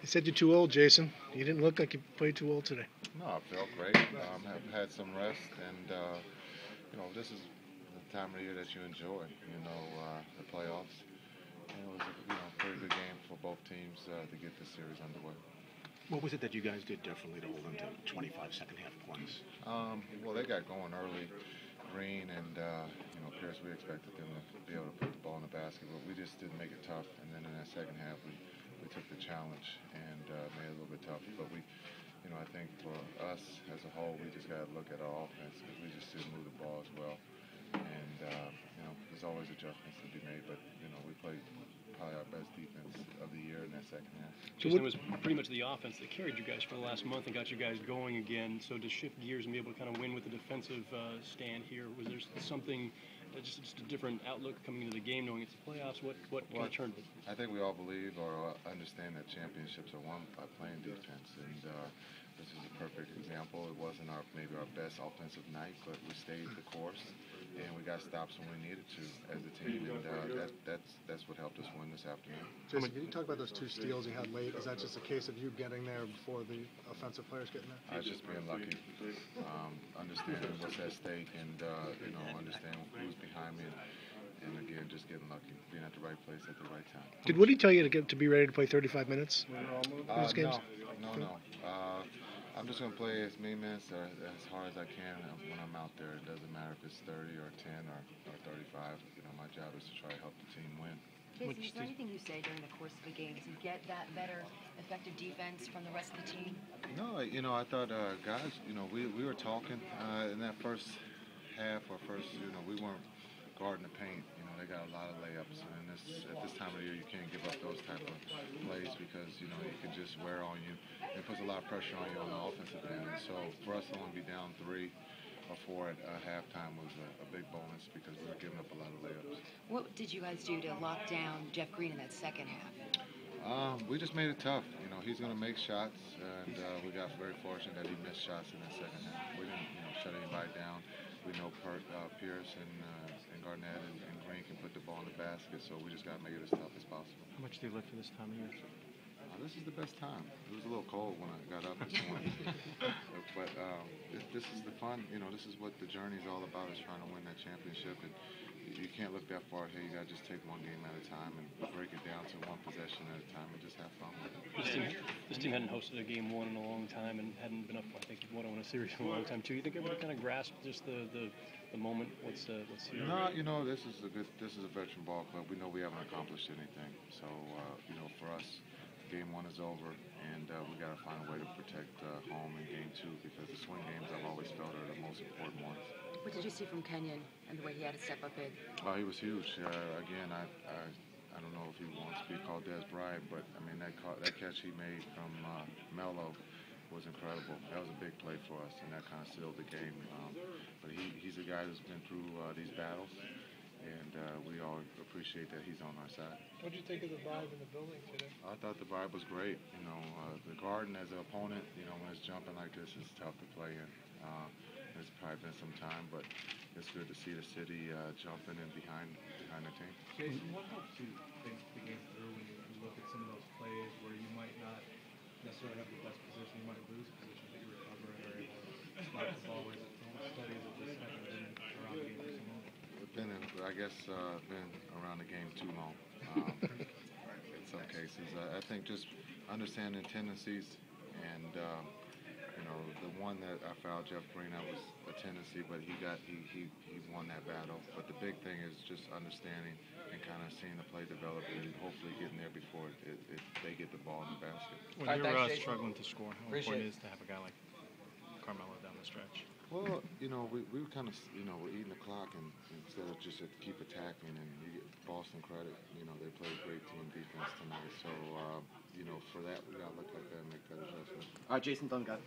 said you're too old, Jason. You didn't look like you played too old today. No, I felt great. Have had some rest, and this is the time of the year that you enjoy. The playoffs. And it was a pretty good game for both teams to get this series underway. What was it that you guys did differently to hold them to 25 second-half points? Well, they got going early. Green and Pierce, we expected them to be able to put the ball in the basket, but we just didn't make it tough. And then in that second half, we took the challenge and made it a little bit tough. But I think for us as a whole, we just got to look at our offense because we just didn't move the ball as well. And there's always adjustments to be made, but we played probably our best defense of the year in that second half. Jason, it was pretty much the offense that carried you guys for the last month and got you guys going again. So to shift gears and be able to kind of win with the defensive stand here, was there something, just a different outlook coming into the game, knowing it's the playoffs? What kind of turned it? I think we all believe or understand that championships are won by playing defense, and this is a perfect example. It wasn't maybe our best offensive night, but we stayed the course, and we got stops when we needed to as a team, and that's what helped us win this afternoon. Jason, can you talk about those two steals you had late? Is that just a case of you getting there before the offensive players getting there? I was just being lucky, understanding what's at stake, and understand who's behind me, and again, just getting lucky, being at the right place at the right time. Did Woody tell you to be ready to play 35 minutes in these games? No. I'm just going to play as many minutes or as hard as I can when I'm out there. It doesn't matter if it's 30 or 10 or 35. My job is to try to help the team win. Jason, is there anything you say during the course of the game to get that better, effective defense from the rest of the team? No, I thought, guys, we were talking in that first half or we weren't guarding the paint. They got a lot of layups, and at this time of the year, you can't give up those type of plays because you can just wear on you. It puts a lot of pressure on you on the offensive end. And so for us to only be down 3 or 4 at halftime was a big bonus because we were giving up a lot of layups. What did you guys do to lock down Jeff Green in that second half? We just made it tough. He's going to make shots, and we got very fortunate that he missed shots in that second half. We didn't shut anybody down. We know Pierce and Garnett and Green can put the ball in the basket, so we just got to make it as tough as possible. How much do you look for this time of year? This is the best time. It was a little cold when I got up this morning, but this is the fun. This is what the journey is all about: is trying to win that championship. And you can't look that far ahead. You got to just take one game at a time and break it down to one possession at a time and just have fun with it. This team hadn't hosted a game one in a long time and hadn't been up, I think, one on a series in a long time too. You think everybody kind of grasped just the moment? What's here? No, this is a veteran ball club. We know we haven't accomplished anything. So for us, game one is over, and we got to find a way to protect home in game 2 because the swing games I've always felt are the most important ones. What did you see from Kenyon and the way he had to step up big? He was huge. Again, I don't know if he wants to be called Des Bryant, but I mean that catch he made from Melo was incredible. That was a big play for us, and that kind of sealed the game. But he's a guy who's been through these battles, and we all appreciate that he's on our side. What did you think of the vibe in the building today? I thought the vibe was great. The Garden as an opponent, when it's jumping like this, it's tough to play in. It's probably been some time, but it's good to see the city jumping in behind the team. Jason, what helps you think the game through when you look at some of those plays where you might not necessarily have the best position, you might lose position, but you recover and are able to spot the ball? Is it studies of just having been around the game for so long? Been around the game too long. In some cases, I think just understanding tendencies and. The one that I fouled Jeff Green, that was a tendency, but he won that battle. But the big thing is just understanding and kind of seeing the play develop and hopefully getting there before they get the ball in the basket. When you're struggling to score, how important is it to have a guy like Carmelo down the stretch? Well, we were kind of, we're eating the clock, and instead of just keep attacking, and you get Boston credit, they played a great team defense tonight. So, for that, we got to look at that and make that adjustment. All right, Jason, done, guys.